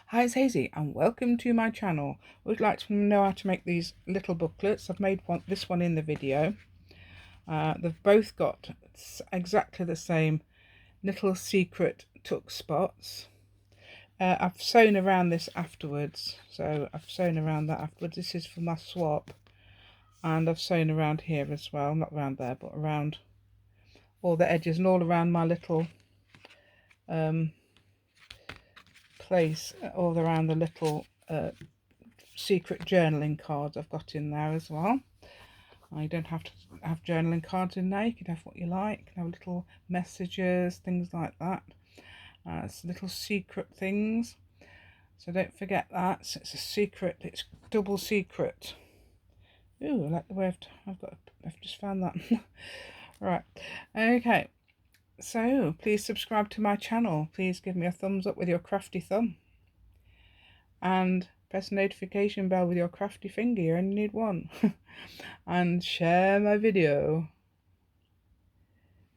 Hi, it's Hazy and welcome to my channel. Would like to know how to make these little booklets. I've made this one in the video. They've both got exactly the same little secret tuck spots. I've sewn around this afterwards, so I've sewn around that afterwards. This is for my swap, and I've sewn around here as well, not around there but around all the edges and all around my little place, all around the little secret journaling cards I've got in there as well. You don't have to have journaling cards in there. You can have what you like. You can have little messages, things like that. It's little secret things. So don't forget that. It's a secret. It's double secret. Ooh, I like the way I've just found that. Right. Okay. So please subscribe to my channel. Please give me a thumbs up with your crafty thumb. And press the notification bell with your crafty finger. You only need one. And share my video.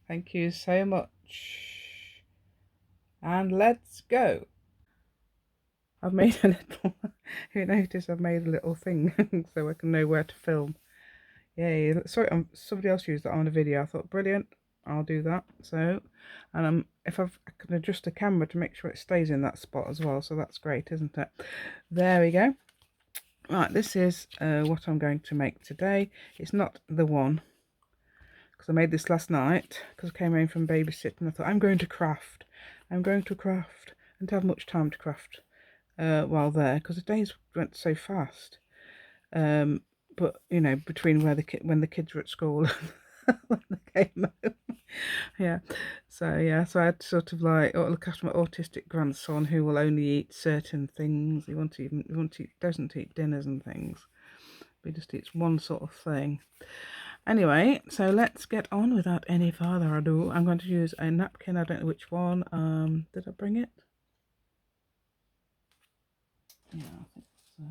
Thank you so much. And let's go. I've made a little, you notice I've made a little thing so I can know where to film. Yay. Sorry, somebody else used that on a video. I thought, brilliant, I'll do that. So, and I can adjust the camera to make sure it stays in that spot as well. So that's great, isn't it? There we go. Right, this is what I'm going to make today. It's not the one, because I made this last night because I came home from babysitting. I thought, I'm going to craft. I didn't have much time to craft while there because the days went so fast. But you know, between when the kids were at school and when they came home. So I had to sort of like look after my autistic grandson who will only eat certain things. He doesn't eat dinners and things. He just eats one sort of thing. Anyway, so let's get on without any further ado. I'm going to use a napkin. I don't know which one. Did I bring it? Yeah, I think so.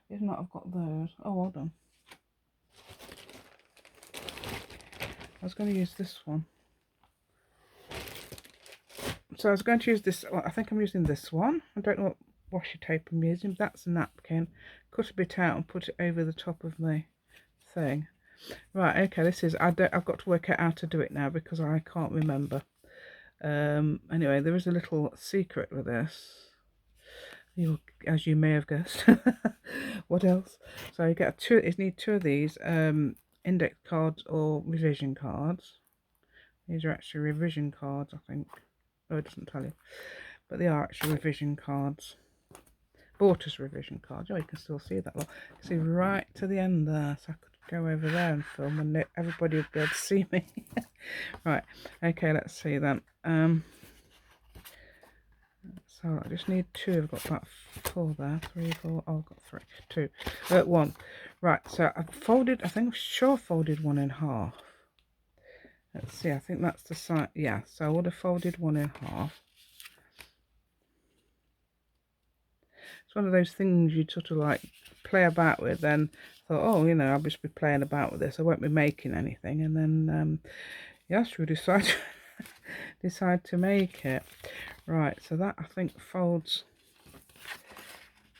If not, I've got those. Oh, hold on. I was going to use this one. So I was going to use this. Well, I think I'm using this one. I don't know what washi tape I'm using. That's a napkin. Cut a bit out and put it over the top of the thing. Right, okay, this is, I've got to work out how to do it now because I can't remember. Anyway, there is a little secret with this, as you may have guessed. What else? So you need two of these index cards or revision cards. These are actually revision cards, I think. Oh, it doesn't tell you, but they are actually revision cards. Bought us revision cards. Oh, you can still see that. Well, see right to the end there, so I could go over there and film and everybody would be able to see me. Right, okay, let's see then. So I just need two. I've got that 4 there, 3, 4. Oh, I've got 3, 2, 1. Right, so I've folded, I think I'm sure folded one in half. Let's see, I think that's the side. Yeah, so I would have folded one in half. It's one of those things you sort of like play about with, and thought, oh, you know, I'll just be playing about with this, I won't be making anything. And then yes, we decide to make it. Right, so that I think folds,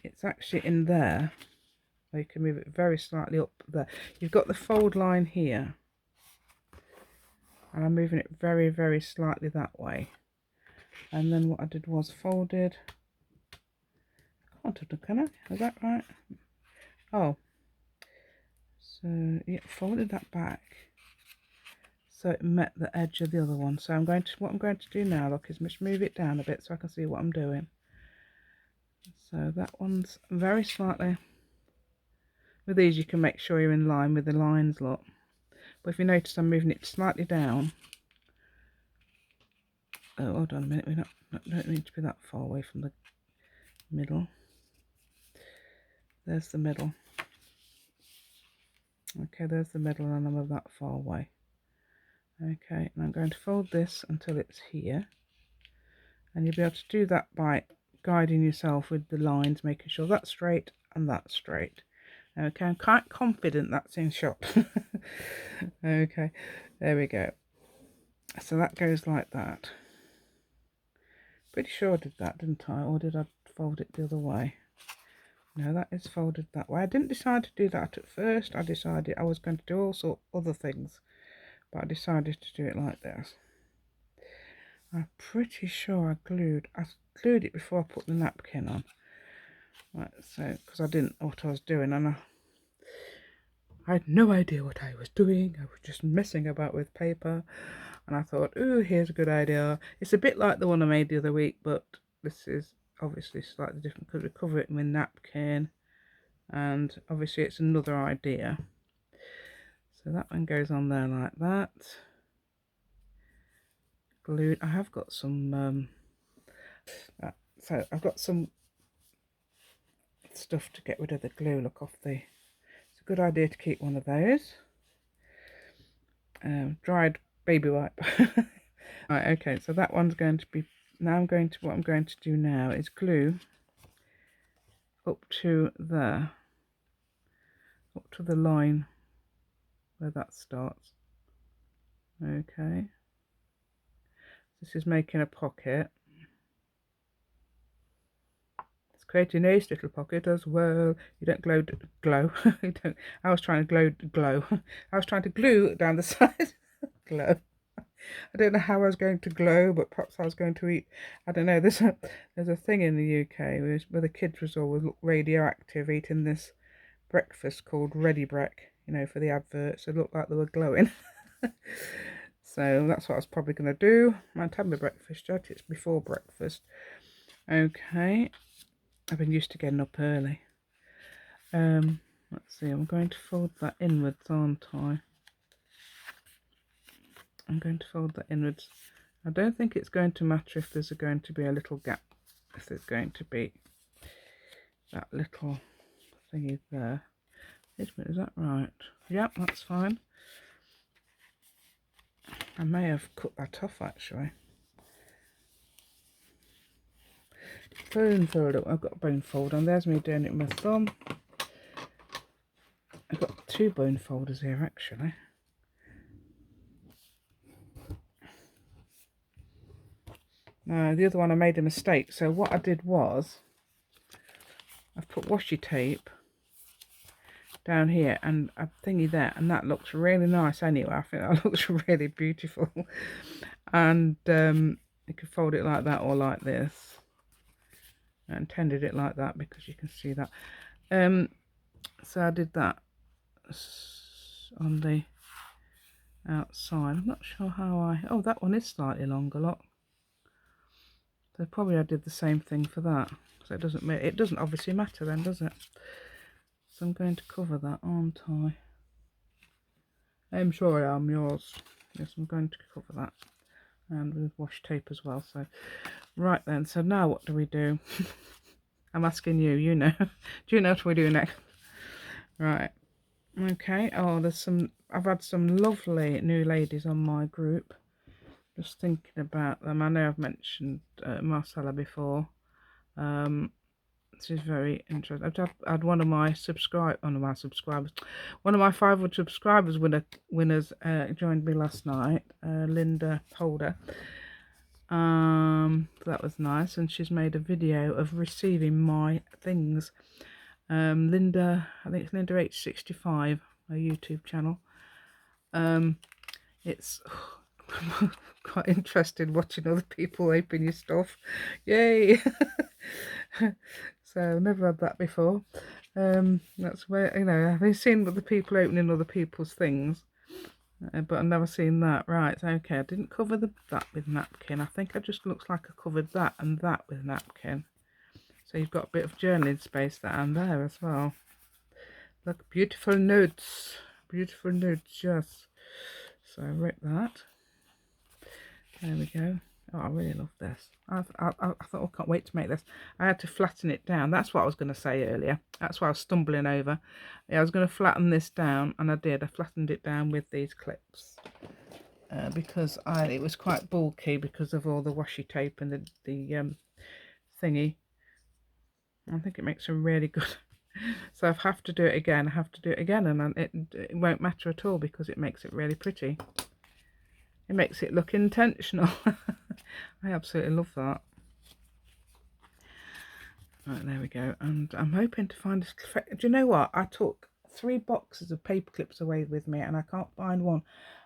it's actually in there. You can move it very slightly up there. You've got the fold line here, and I'm moving it very, very slightly that way. And then what I did was folded, can't do, can I? Is that right? Oh, so yeah, folded that back so it met the edge of the other one. So what I'm going to do now, look, is just move it down a bit so I can see what I'm doing. So that one's very slightly. With these you can make sure you're in line with the lines, look. But if you notice I'm moving it slightly down. Oh, hold on a minute, we don't need to be that far away from the middle. There's the middle. Okay, there's the middle, and I'm that far away. Okay, and I'm going to fold this until it's here. And you'll be able to do that by guiding yourself with the lines, making sure that's straight and that's straight. Okay, I'm quite confident that's in shot. Okay, there we go. So that goes like that. Pretty sure I did that, didn't I? Or did I fold it the other way. No, that is folded that way. I didn't decide to do that at first. I decided I was going to do all sorts of other things, but I decided to do it like this. I'm pretty sure I glued it before I put the napkin on. Right, so because I didn't know what I was doing, and I had no idea what I was doing. I was just messing about with paper, and I thought, ooh, here's a good idea. It's a bit like the one I made the other week, but this is obviously slightly different because we cover it with napkin, and obviously it's another idea. So that one goes on there like that. Glued. I have got some so I've got some stuff to get rid of the glue. Look off the. It's a good idea to keep one of those. Dried baby wipe. Right, okay, so that one's going to be. Now what I'm going to do now is glue up to there, up to the line where that starts. Okay, this is making a pocket. It's creating a nice little pocket as well. You don't glow. You don't. I was trying to glow. I was trying to glue down the side. Glow. I don't know how I was going to glow, but perhaps I was going to eat. I don't know. There's a thing in the UK where the kids was always radioactive, eating this breakfast called Ready Break. You know, for the adverts, it looked like they were glowing. So that's what I was probably going to do. I might have my breakfast yet. It's before breakfast. Okay, I've been used to getting up early. Let's see. I'm going to fold that inwards, aren't I? I'm going to fold that inwards. I don't think it's going to matter if there's going to be a little gap, if there's going to be that little thingy there. Wait a minute, is that right? Yep, that's fine. I may have cut that off actually. Bone fold up. I've got a bone fold on. There's me doing it with my thumb. I've got two bone folders here actually. The other one I made a mistake, so what I did was I've put washi tape down here and a thingy there, and that looks really nice anyway. I think that looks really beautiful. And you can fold it like that or like this. I intended it like that because you can see that. So I did that on the outside. I'm not sure how oh, that one is slightly longer, look. So probably I did the same thing for that. So it doesn't obviously matter then, does it? So I'm going to cover that, aren't I? I'm sure I am, yours. Yes, I'm going to cover that. And with washi tape as well. So right then, so now what do we do? I'm asking you, you know. Do you know what we do next? Right. Okay. Oh, I've had some lovely new ladies on my group. Just thinking about them. I know I've mentioned Marcella before. She's very interesting. I've had one of my 500 subscribers winners joined me last night. Linda Holder. That was nice, and she's made a video of receiving my things. Linda, I think it's Linda H65, her YouTube channel. It's quite interesting watching other people open your stuff. Yay! So I've never had that before. That's where, you know, I've seen other people opening other people's things, but I've never seen that. Right, okay, I didn't cover that with napkin. I think it just looks like I covered that and that with napkin. So you've got a bit of journaling space down there as well. Look, beautiful notes. Beautiful notes, yes. So I wrote that. There we go. Oh, I really love this. I thought, I can't wait to make this. I had to flatten it down. That's what I was going to say earlier. That's why I was stumbling over. Yeah, I was going to flatten this down, and I did. I flattened it down with these clips because it was quite bulky because of all the washi tape and the thingy. I think it makes a really good. So I have to do it again. I have to do it again, and it won't matter at all because it makes it really pretty. It makes it look intentional. I absolutely love that. Right, there we go. And I'm hoping to find this. Do you know what? I took 3 boxes of paper clips away with me and I can't find one.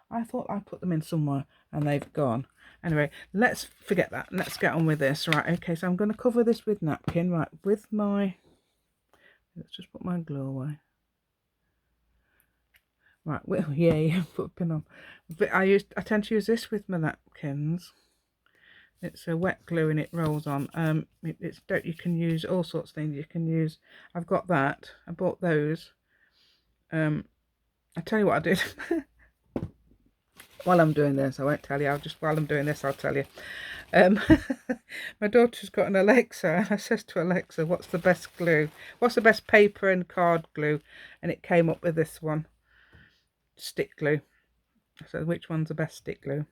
I thought I put them in somewhere and they've gone. Anyway, let's forget that. Let's get on with this. Right, okay, so I'm going to cover this with napkin. Right, with my... Let's just put my glue away. Right, well, yeah, put a pin on. But I tend to use this with my napkins. It's a wet glue and it rolls on. You can use all sorts of things. You can use... I've got that. I bought those. I tell you what I did. While I'm doing this, I won't tell you. While I'm doing this, I'll tell you. My daughter's got an Alexa, and I says to Alexa, "What's the best glue? What's the best paper and card glue?" And it came up with this one, stick glue. So which one's the best stick glue?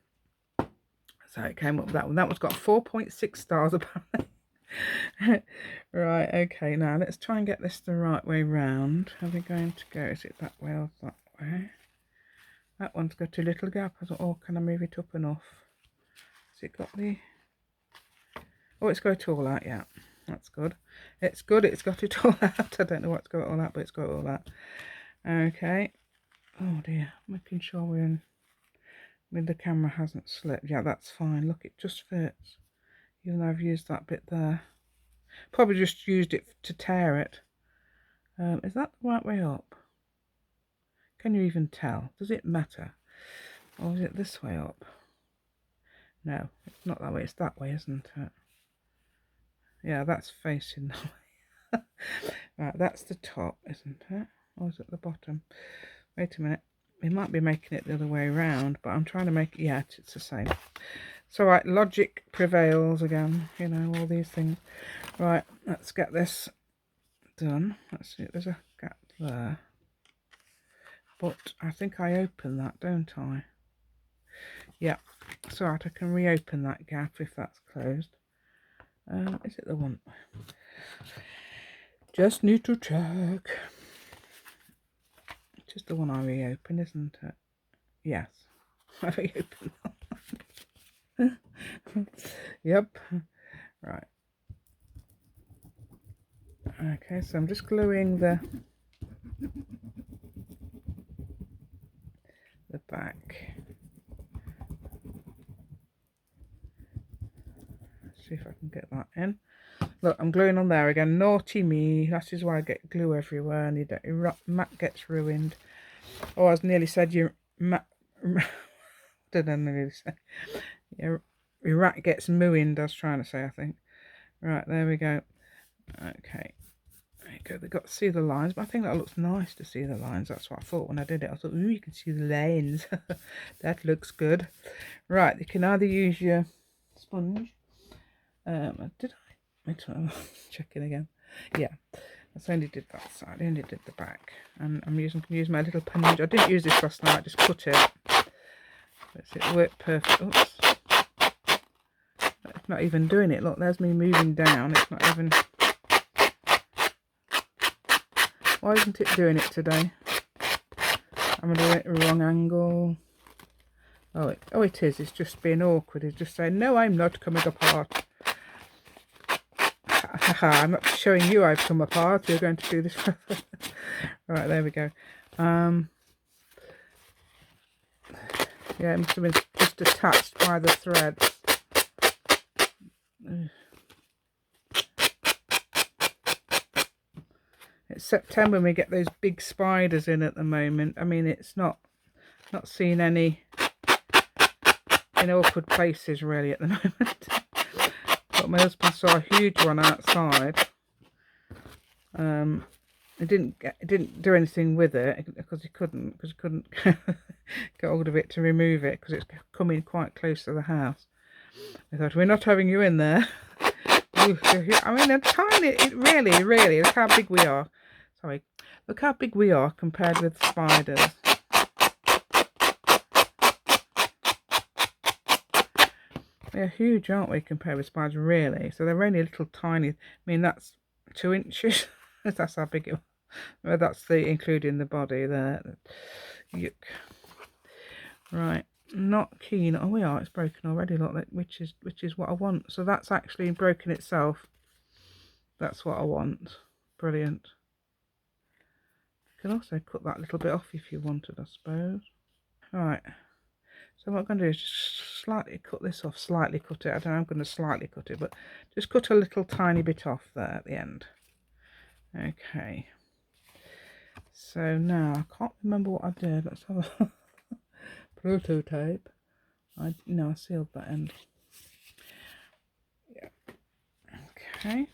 So it came up with that one. That one's got 4.6 stars apparently. Right, okay. Now let's try and get this the right way round. Are we going to go? Is it that way or that way? That one's got a little gap. I thought, oh, can I move it up enough? Has it got the... Oh, it's got it all out, yeah. That's good. It's good, it's got it all out. I don't know what's got it all out, but it's got it all out. Okay. Oh dear, making sure we're in... the camera hasn't slipped. Yeah, that's fine. Look, it just fits. Even though I've used that bit there. Probably just used it to tear it. Is that the right way up? Can you even tell? Does it matter? Or is it this way up? No, it's not that way. It's that way, isn't it? Yeah, that's facing that way. Right, that's the top, isn't it? Or is it the bottom? Wait a minute. We might be making it the other way around, but I'm trying to make it... Yeah, it's the same. So, right, logic prevails again. You know, all these things. Right, let's get this done. Let's see, there's a gap there. But I think I open that, don't I? Yeah. So I can reopen that gap if that's closed. Is it the one? Just need to check. Just the one I reopened, isn't it? Yes. I reopened that one. Yep. Right. Okay, so I'm just gluing the back. Let's see if I can get that in. Look, I'm gluing on there again. Naughty me. That is why I get glue everywhere and your mat gets ruined. Oh, I was nearly said your mat... Did I nearly say? Your rat gets mooined, I was trying to say, I think. Right, there we go. Okay. There you go. They've got to see the lines, but I think that looks nice to see the lines. That's what I thought when I did it. I thought, ooh, you can see the lines. That looks good. Right, you can either use your sponge. Did I? Wait, I'm checking again. Yeah, I only did that side. I only did the back. And I'm can use my little punch. I didn't use this last night, I just cut it. It worked perfect. Oops. It's not even doing it. Look, there's me moving down. It's not even... Why isn't it doing it today? I'm doing it at the wrong angle. Oh, it is. It's just being awkward. It's just saying, no, I'm not coming apart. I'm not showing you I've come apart. You're going to do this. Right, there we go. Yeah, it must have been just attached by the threads. It's September and we get those big spiders in at the moment. I mean, it's not seeing any in awkward places really at the moment. But my husband saw a huge one outside. He didn't do anything with it because he couldn't get hold of it to remove it because it's coming quite close to the house. I thought, we're not having you in there. I mean, they're tiny. It really, look how big we are. Sorry, look how big we are compared with spiders. They're huge, aren't we, compared with spiders, really? So they're only a little tiny. I mean, that's 2 inches. That's how big it was. Well, that's including the body there. Yuck. Right, not keen. Oh, we are. It's broken already. Look, which is what I want. So that's actually broken itself. That's what I want. Brilliant. You can also cut that little bit off if you wanted, I suppose. Right. So what I'm going to do is just slightly cut this off. Slightly cut it. I don't know, I'm going to slightly cut it, but just cut a little tiny bit off there at the end. Okay. So now, I can't remember what I did. Let's have a prototype. I sealed that end. Yeah. Okay.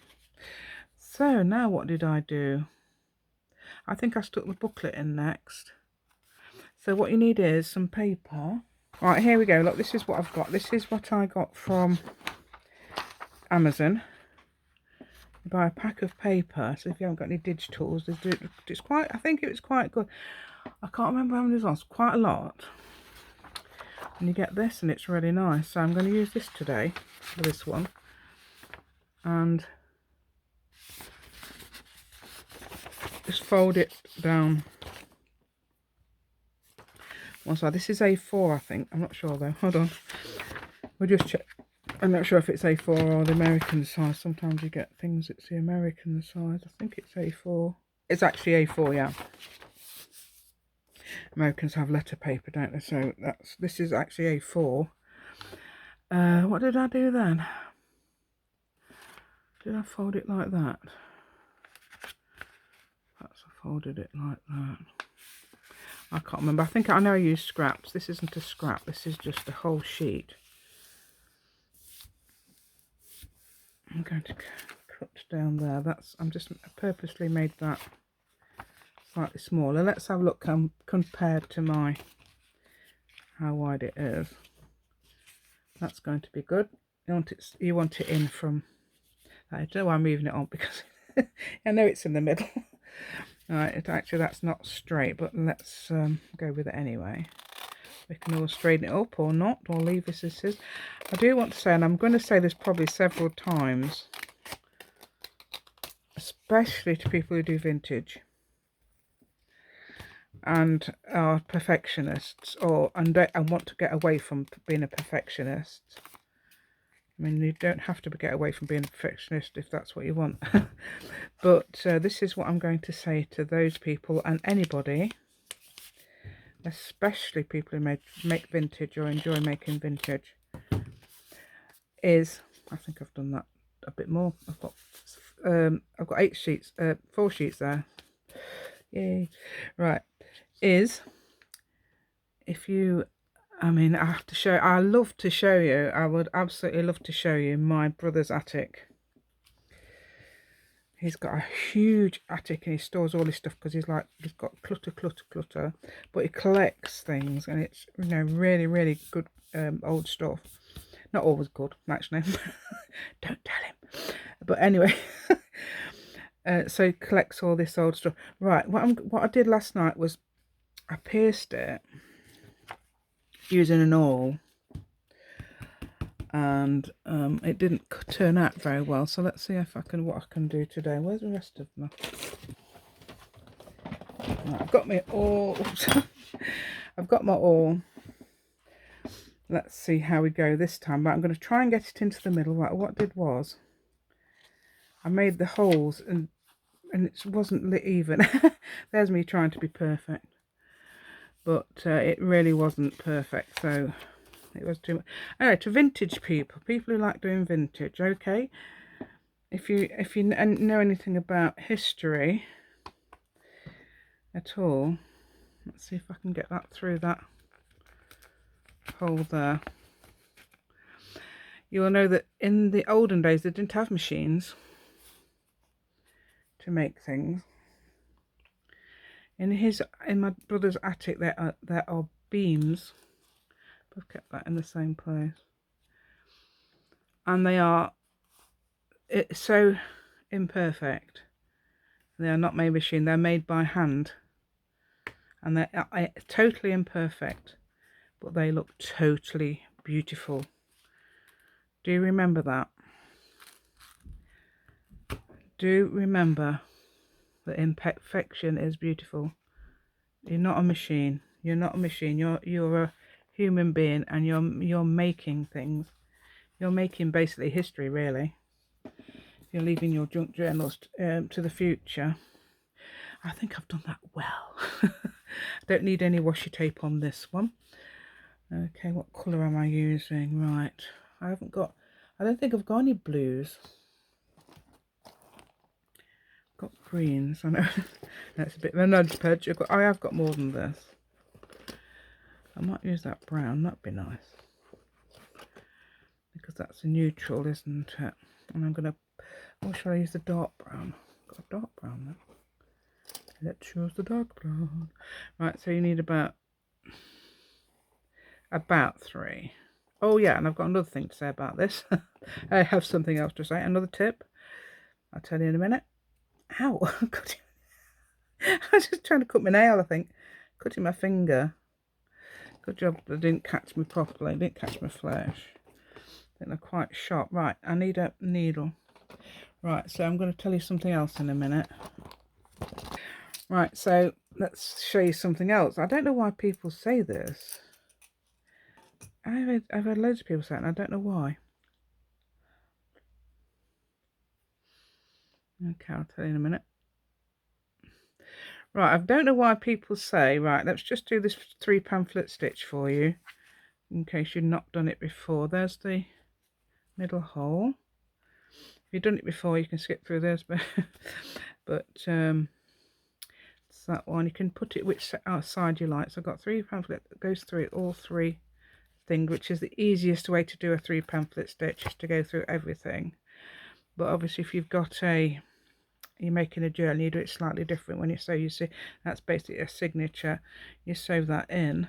So now what did I do? I think I stuck the booklet in next. So what you need is some paper. Right, here we go. Look, this is what I've got. This is what I got from Amazon. You buy a pack of paper. So if you haven't got any digitals, it's quite, I think it was quite good. I can't remember how many it was. Quite a lot. And you get this, and it's really nice. So I'm going to use this today for this one. And just fold it down one side. This is A4, I think. I'm not sure though. Hold on. We'll just check. I'm not sure if it's A4 or the American size. Sometimes you get things that's the American size. I think it's A4. It's actually A4, yeah. Americans have letter paper, don't they? So this is actually A4. What did I do then? Did I fold it like that? Perhaps I folded it like that. I can't remember. I know I used scraps. This isn't a scrap. This is just a whole sheet. I'm going to cut down there. I'm just purposely made that slightly smaller. Let's have a look compared to how wide it is. That's going to be good. You want it in from. I don't know why I'm moving it on, because I know it's in the middle. Right, actually that's not straight, but let's go with it anyway. We can always straighten it up or not, or leave this as is. I do want to say, and I'm going to say this probably several times, especially to people who do vintage and are perfectionists, and want to get away from being a perfectionist. I mean, you don't have to get away from being a perfectionist if that's what you want. But this is what I'm going to say to those people, and anybody, especially people who make vintage or enjoy making vintage, is, I think I've done that a bit more. I've got 8 sheets, 4 sheets there. Yay. Right. Is, if you, I mean, I love to show you, I would absolutely love to show you my brother's attic. He's got a huge attic and he stores all his stuff because he's got clutter, but he collects things, and it's, really, really good old stuff. Not always good, actually. Don't tell him. But anyway, so he collects all this old stuff. Right, what I did last night was I pierced it using an awl, and it didn't turn out very well. So let's see what I can do today. Where's the rest of them? Right, I've got my awl. I've got my awl. Let's see how we go this time. But I'm going to try and get it into the middle. Right, what I did was I made the holes, and it wasn't lit even. There's me trying to be perfect, but it really wasn't perfect. So it was too much. Anyway, to vintage people who like doing vintage, okay, if you know anything about history at all, let's see if I can get that through that hole there. You will know that in the olden days they didn't have machines to make things. In my brother's attic there are beams. I've kept that in the same place, and it's so imperfect. They are not made machine, they're made by hand, and they're totally imperfect, but they look totally beautiful. Do you remember that? Do remember that imperfection is beautiful. You're not a machine. You're not a machine. You're a human being, and you're making things. You're making basically history, really. you're leaving your junk journals to the future. I think I've done that well. I don't need any washi tape on this one. Okay, what colour am I using? Right, I don't think I've got any blues. Got greens. I know that's a bit of a nudge pudge. I have got more than this. I might use that brown, that'd be nice. Because that's a neutral, isn't it? And I'm gonna, or shall I use the dark brown? Got a dark brown there. Let's choose the dark brown. Right, so you need about 3. Oh yeah, and I've got another thing to say about this. I have something else to say, another tip. I'll tell you in a minute. Ow, I was just trying to cut my nail, I think. Cutting my finger. Good job they didn't catch me properly, didn't catch my flesh. I think they're quite sharp. Right, I need a needle. Right, so I'm going to tell you something else in a minute. Right, so let's show you something else. I don't know why people say this. I've heard loads of people say it, and I don't know why. Okay, I'll tell you in a minute. Right, I don't know why people say, right, let's just do this 3 pamphlet stitch for you, in case you've not done it before. There's the middle hole. If you've done it before, you can skip through this, but it's that one. You can put it which side you like. So I've got 3 pamphlet that goes through all 3 things, which is the easiest way to do a 3 pamphlet stitch, is to go through everything. But obviously, if you've got you're making a journal, you do it slightly different when you sew. You see, that's basically a signature. You sew that in.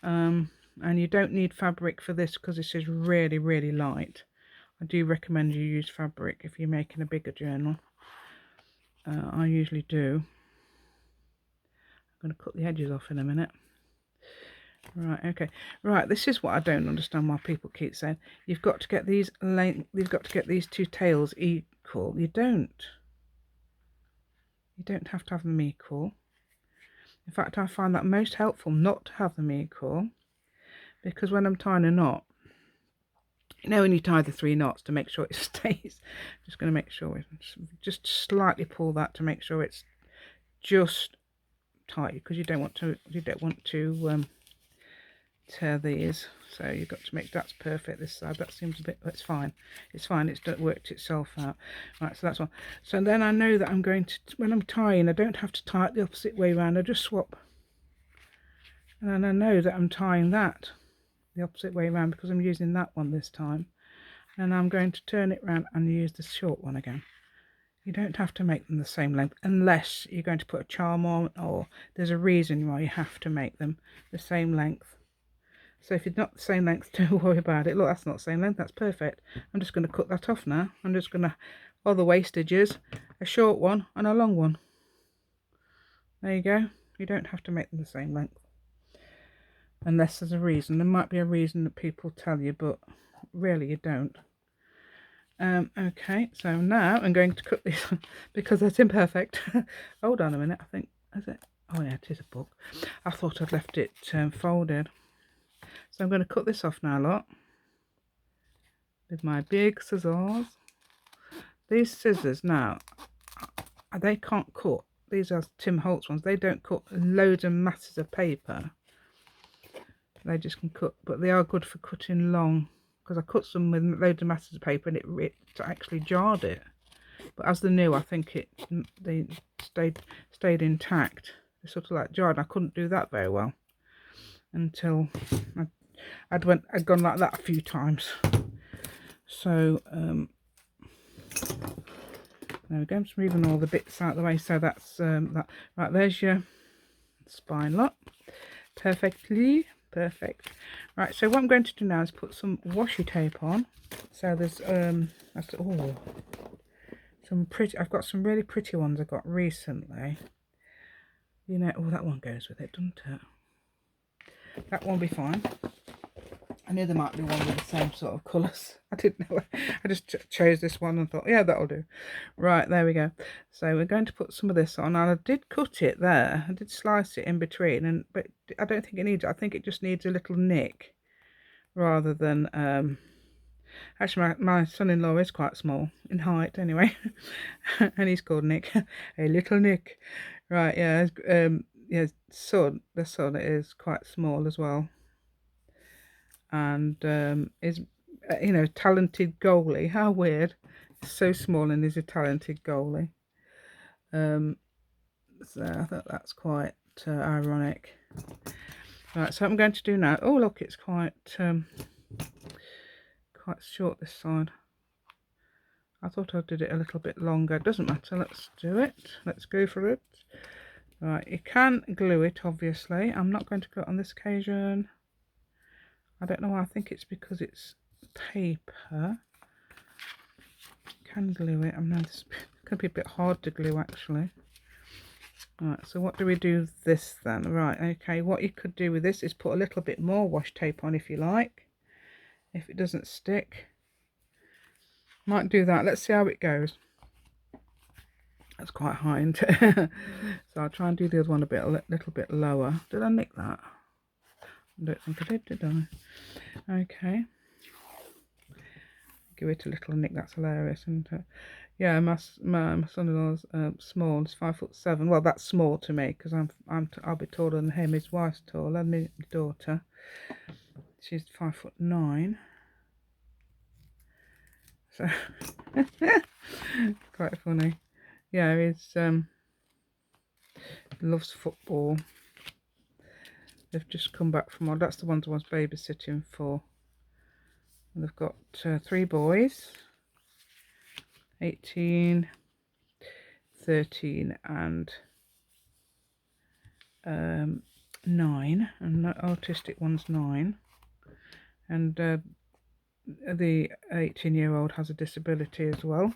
And you don't need fabric for this because this is really, really light. I do recommend you use fabric if you're making a bigger journal. I usually do. I'm going to cut the edges off in a minute. Right, okay. Right, this is what I don't understand why people keep saying. You've got to get these you've got to get these 2 tails equal. You don't. You don't have to have them equal. In fact, I find that most helpful not to have them equal, because when I'm tying a knot, you know, when you tie the 3 knots to make sure it stays, I'm just going to make sure we just slightly pull that to make sure it's just tight, because you don't want to tear these. So you've got to make, that's perfect this side. That seems a bit, it's fine, it's worked itself out. Right, so that's one. So then I know that I'm going to, when I'm tying, I don't have to tie it the opposite way around. I just swap, and then I know that I'm tying that the opposite way around because I'm using that one this time, and I'm going to turn it around and use the short one again. You don't have to make them the same length unless you're going to put a charm on, or there's a reason why you have to make them the same length. So if it's not the same length, don't worry about it. Look, that's not the same length, that's perfect. I'm just going to cut that off now. I'm just going to, all the wastages, a short one and a long one. There you go. You don't have to make them the same length. Unless there's a reason. There might be a reason that people tell you, but really you don't. Okay, so now I'm going to cut this because that's imperfect. Hold on a minute, I think, is it? Oh yeah, it is a book. I thought I'd left it folded. So I'm going to cut this off now, lot, with my big scissors. These scissors now, they can't cut. These are Tim Holtz ones. They don't cut loads and masses of paper. They just can cut, but they are good for cutting long, because I cut some with loads of masses of paper and it actually jarred it. But as they're new, I think they stayed intact. They sort of like jarred. I couldn't do that very well until I'd gone like that a few times. So there we go. I'm just moving all the bits out of the way. So that's that. Right, there's your spine lot. Perfectly perfect. Right, so what I'm going to do now is put some washi tape on. So there's some pretty, I've got some really pretty ones I got recently. You know, oh, that one goes with it, doesn't it? That one will be fine. I knew there might be one with the same sort of colours. I didn't know. I just chose this one and thought, yeah, that'll do. Right, there we go. So we're going to put some of this on. And I did cut it there. I did slice it in between, but I don't think it needs it. I think it just needs a little nick rather than Actually, my son-in-law is quite small in height anyway. And he's called Nick. Hey, little Nick. Right, yeah, yeah, the son is quite small as well. And is, talented goalie. How weird. He's so small and he's a talented goalie. So I thought that's quite ironic. Right, so what I'm going to do now. Oh, look, it's quite short this side. I thought I did it a little bit longer. It doesn't matter. Let's do it. Let's go for it. Right, you can glue it, obviously. I'm not going to glue it on this occasion. I don't know why. I think it's because it's paper. Can glue it. This could be a bit hard to glue, actually. Right, so what do we do with this then? Right, okay, what you could do with this is put a little bit more washi tape on if you like. If it doesn't stick. Might do that. Let's see how it goes. That's quite high, isn't it? So I'll try and do the other one a little bit lower. Did I nick that? I don't think I did I? Okay. Give it a little nick. That's hilarious, isn't it? Yeah, my son-in-law's small. He's 5'7". Well, that's small to me because I'll be taller than him. His wife's taller. And my daughter, she's 5'9". So quite funny. Yeah, he's loves football. They've just come back from, that's the ones I was babysitting for. And they've got 3 boys, 18, 13 and 9, and the autistic one's 9, and the 18-year-old has a disability as well.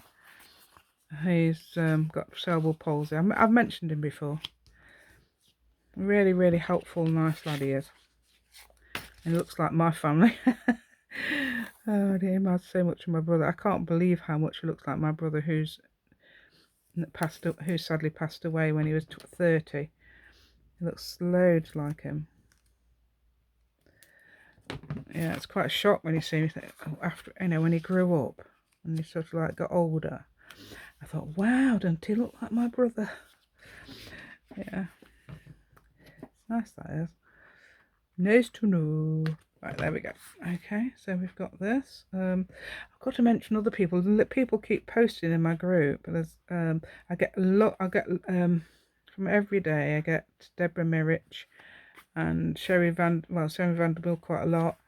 He's got cerebral palsy. I've mentioned him before. Really, really helpful, nice lad he is. And he looks like my family. Oh dear, he reminds so much of my brother. I can't believe how much he looks like my brother, who sadly passed away when he was 30. He looks loads like him. Yeah, it's quite a shock when you see him after, when he grew up and he sort of like got older. I thought, wow, don't he look like my brother? Yeah, it's nice, that is. Nice to know. Right, there we go. Okay, so we've got this. I've got to mention other people. People keep posting in my group. There's I get from every day. I get Deborah Mirich and Sherry Vanderbilt quite a lot.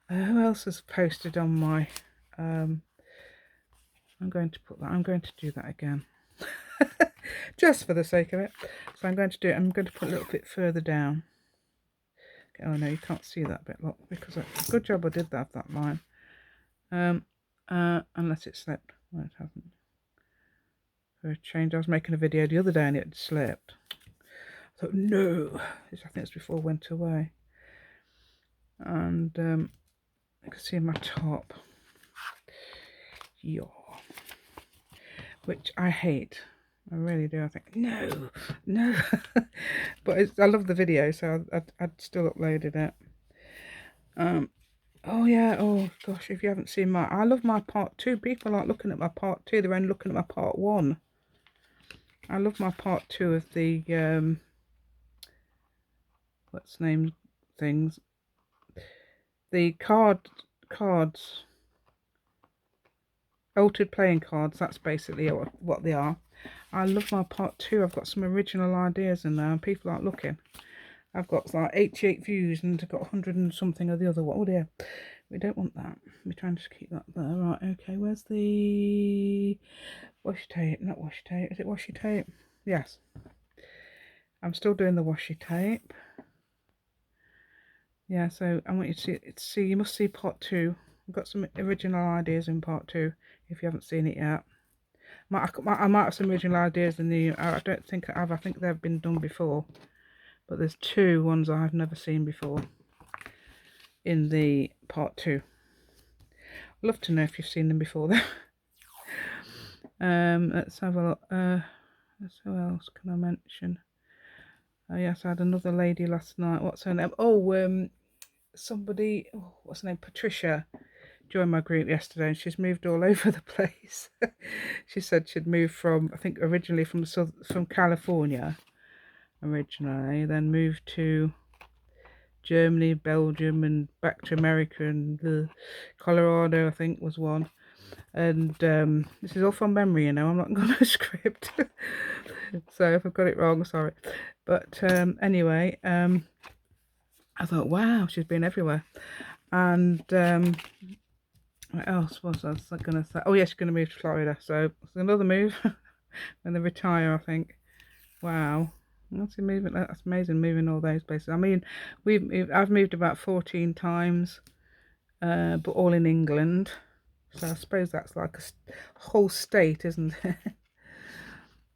Who else has posted on my? I'm going to do that again, just for the sake of it. So I'm going to do it. I'm going to put a little bit further down. Oh no, you can't see that bit, look, because good job I did that line. Unless it slipped. Well, it hasn't. For a change, I was making a video the other day and it slipped. I thought, no, I think it's before I went away. And you can see my top. Yeah. Which I hate. I really do. I think, no. But I love the video, so I'd still uploaded it. Oh yeah, oh gosh, if you haven't seen I love my part 2. People aren't looking at my part 2, they're only looking at my part 1. I love my part 2 of the, what's name things. The cards. Altered playing cards, that's basically what they are. I love my part 2. I've got some original ideas in there and people aren't looking. I've got like 88 views and I've got 100 and something of the other one. Oh dear, we don't want that. We're trying to keep that there. Right, okay, where's the washi tape? Not washi tape. Is it washi tape? Yes. I'm still doing the washi tape. Yeah, so I want you to see, you must see part 2. I've got some original ideas in part 2 if you haven't seen it yet. I might have some original ideas in the, I don't think I have, I think they've been done before. But there's 2 ones I've never seen before in the part 2. I'd love to know if you've seen them before though. Let's have a look. Who else can I mention? Oh yes, I had another lady last night. What's her name? Oh, somebody, what's her name? Patricia. joined my group yesterday, and she's moved all over the place. She said she'd moved from, I think originally from California originally, then moved to Germany, Belgium, and back to America, and Colorado I think was one. And this is all from memory, you know, I'm not going to script. So if I've got it wrong, sorry. But anyway, I thought, wow, she's been everywhere. And what else was I going to say? Oh, yeah, she's going to move to Florida. So it's another move when they retire, I think. Wow. That's amazing, moving all those places. I mean, I've moved about 14 times, but all in England. So I suppose that's like a whole state, isn't it?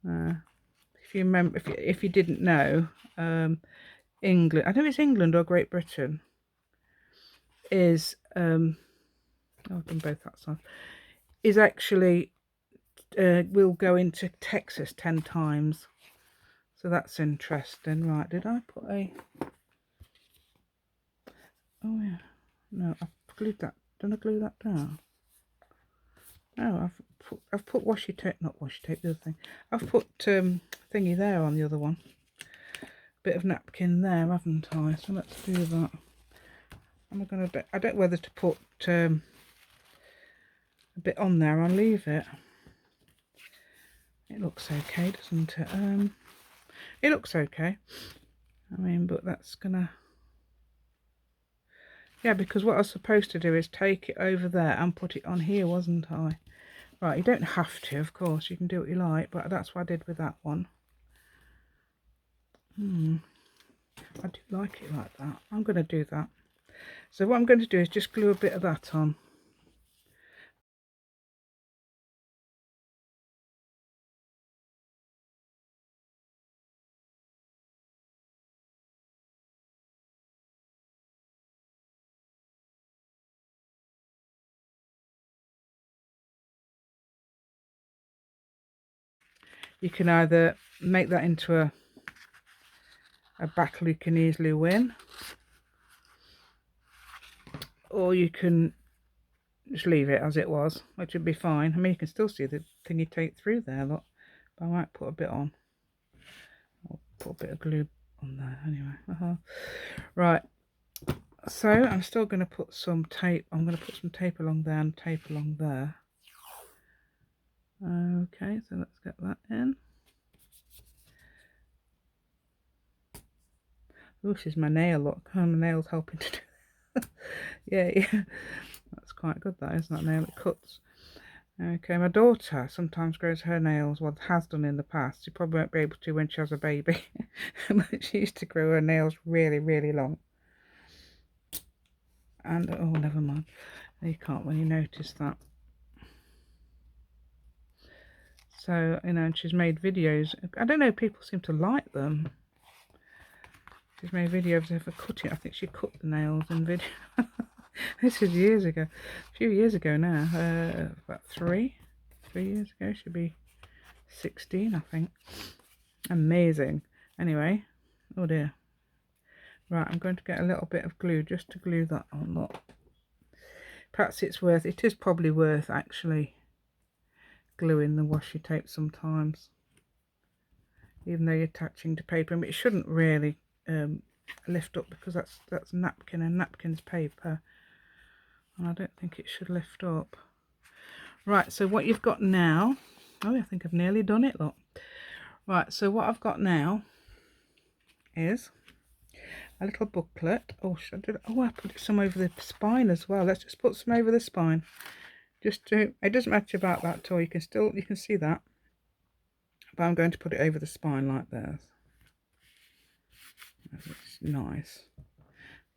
If you remember, if you didn't know, England, I don't know if it's England or Great Britain, is I've done both that side, is actually will go into Texas 10 times. So that's interesting. Right, did I put a... Oh yeah, no, I've glued that. Didn't I glue that down? No, I've put washi tape, not washi tape, the other thing. I've put thingy there on the other one. Bit of napkin there, haven't I? So let's do that. I don't know whether to put a bit on there. I'll leave it. It looks okay, doesn't it? It looks okay. I mean, but that's gonna... Yeah, because what I was supposed to do is take it over there and put it on here, wasn't I? Right, you don't have to, of course. You can do what you like, but that's what I did with that one. I do like it like that. I'm going to do that. So what I'm going to do is just glue a bit of that on. You can either make that into a battle you can easily win, or you can just leave it as it was, which would be fine. I mean, you can still see the thing you take through there, look. But I might put a bit on. I'll put a bit of glue on there anyway. Right, so I'm still going to put some tape. I'm going to put some tape along there and tape along there. Okay, so let's get that in. Oh, this is my nail, look. Oh, my nail's helping to do that. Yeah, that's quite good, that, isn't that nail? It cuts. Okay, my daughter sometimes grows her nails, well, has done in the past. She probably won't be able to when she has a baby. But she used to grow her nails really, really long. And, oh, never mind. You can't when you notice that. So, you know, and she's made videos. I don't know, people seem to like them. She's made videos of her cutting. I think she cut the nails in video. This is years ago. A few years ago now. About 3 years ago. She'll be 16, I think. Amazing. Anyway. Oh dear. Right, I'm going to get a little bit of glue just to glue that on. Look. Perhaps it is probably worth actually gluing the washi tape sometimes. Even though you're attaching to paper. But it shouldn't really lift up because that's napkin, and napkin's paper. And I don't think it should lift up. Right, so what you've got now... Oh, I think I've nearly done it, look. Right, so what I've got now is a little booklet. Oh, I put some over the spine as well. Let's just put some over the spine. Just to... It doesn't matter about that at all. You can see that. But I'm going to put it over the spine like this. It's nice.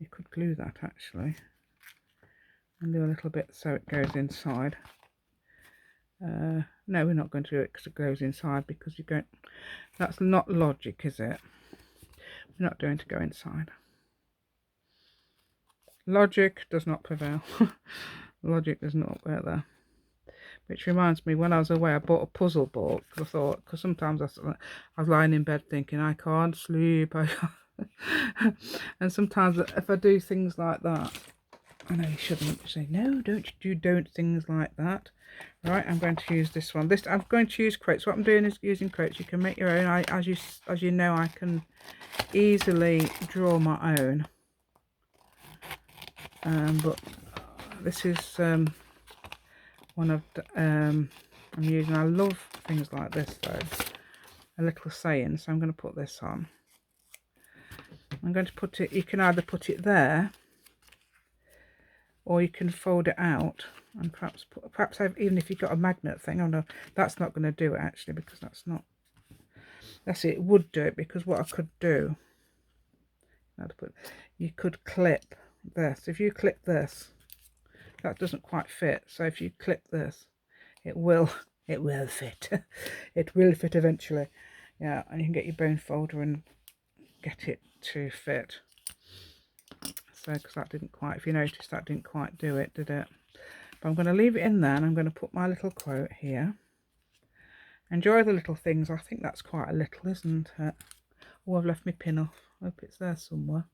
You could glue that actually. And do a little bit so it goes inside. No, we're not going to do it because it goes inside, because you don't... That's not logic, is it? We're not doing to go inside. Logic does not prevail. Logic does not work there. Which reminds me, when I was away, I bought a puzzle book. Because sometimes I was lying in bed thinking, I can't sleep. And sometimes if I do things like that, I know you shouldn't say, no, don't things like that. Right, I'm going to use this one. I'm going to use quotes. What I'm doing is using quotes. You can make your own. As you know, I can easily draw my own. But this is one of I'm using. I love things like this though. A little saying. So I'm going to put this on. I'm going to put it. You can either put it there, or you can fold it out and perhaps even if you've got a magnet thing. Oh no, that's not going to do it actually, because it would do it, because what I could do, you could clip this. If you clip this, that doesn't quite fit, so if you clip this, it will fit. It will fit eventually. Yeah, and you can get your bone folder and get it to fit. So, because that didn't quite, if you noticed, that didn't quite do it, did it? But I'm going to leave it in there, and I'm going to put my little quote here. Enjoy the little things. I think that's quite a little, isn't it? Oh, I've left my pin off. I hope it's there somewhere.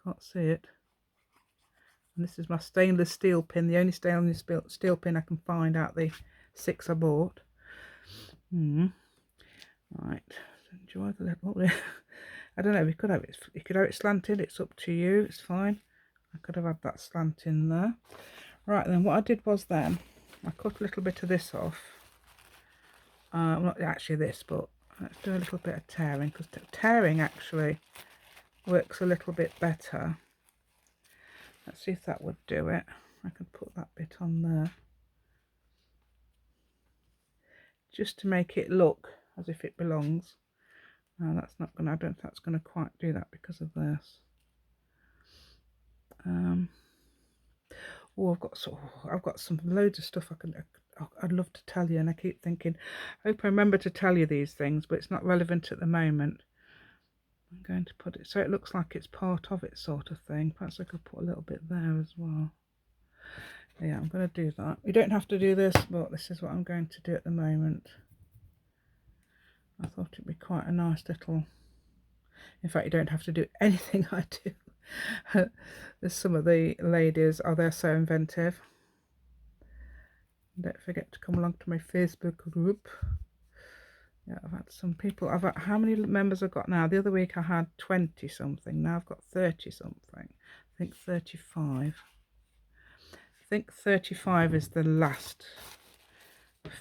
Can't see it. And this is my stainless steel pin, the only stainless steel pin I can find out the 6 I bought. Right, enjoy the little. I don't know. You could have it slanted. It's up to you. It's fine. I could have had that slant in there. Right, then what I did was then I cut a little bit of this off. Not actually this, but let's do a little bit of tearing, because tearing actually works a little bit better. Let's see if that would do it. I can put that bit on there, just to make it look as if it belongs. No, that's not gonna. I don't think that's gonna quite do that because of this. Oh, I've got some loads of stuff I'd love to tell you, and I keep thinking, I hope I remember to tell you these things, but it's not relevant at the moment. I'm going to put it so it looks like it's part of it, sort of thing. Perhaps I could put a little bit there as well. Yeah, I'm going to do that. You don't have to do this, but this is what I'm going to do at the moment. I thought it'd be quite a nice little. In fact, you don't have to do anything I do. There's some of the ladies, they're so inventive. Don't forget to come along to my Facebook group. Yeah, I've had some people. How many members I've got now? The other week I had 20 something. Now I've got 30 something. I think 35. I think 35 is the last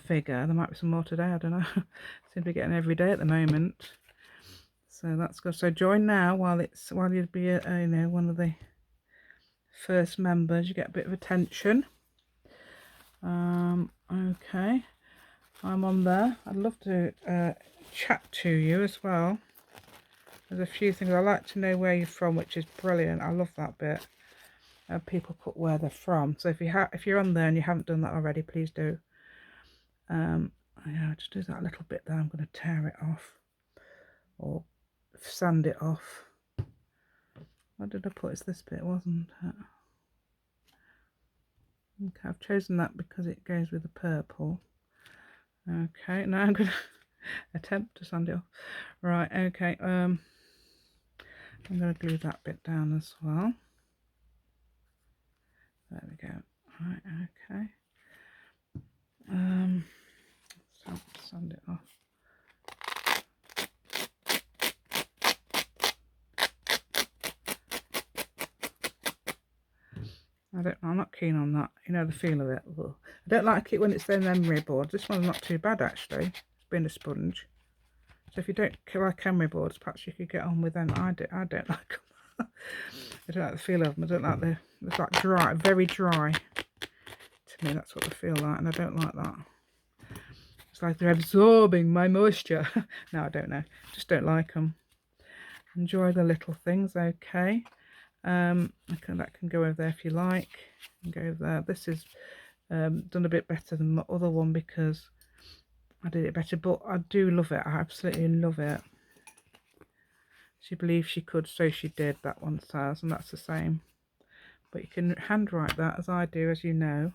figure. There might be some more today. I don't know. Seem to be getting every day at the moment. So that's good. So join now while you'd be one of the first members. You get a bit of attention. Okay, I'm on there. I'd love to chat to you as well. There's a few things I like to know where you're from, which is brilliant. I love that bit. People put where they're from. So if you're on there and you haven't done that already, please do. Yeah, just do that little bit there. I'm going to tear it off or sand it off. What did I put? It's this bit, wasn't it? Okay, I've chosen that because it goes with the purple. Okay, now I'm going to attempt to sand it off. Right, okay, I'm going to glue that bit down as well. There we go. Right, okay. So sand it off. I'm not keen on that. You know the feel of it. Ugh. I don't like it when it's their memory boards. This one's not too bad actually. It's been a sponge. So if you don't like memory boards, perhaps you could get on with them. I don't like them. I don't like the feel of them. I don't like it's like dry, very dry. To me, that's what they feel like, and I don't like that. It's like they're absorbing my moisture. No, I don't know. Just don't like them. Enjoy the little things, okay. That can go over there if you like. And go over there. This is done a bit better than my other one because I did it better, but I do love it. I absolutely love it. She believed she could, so she did, that one says, and that's the same. But you can handwrite that as I do, as you know.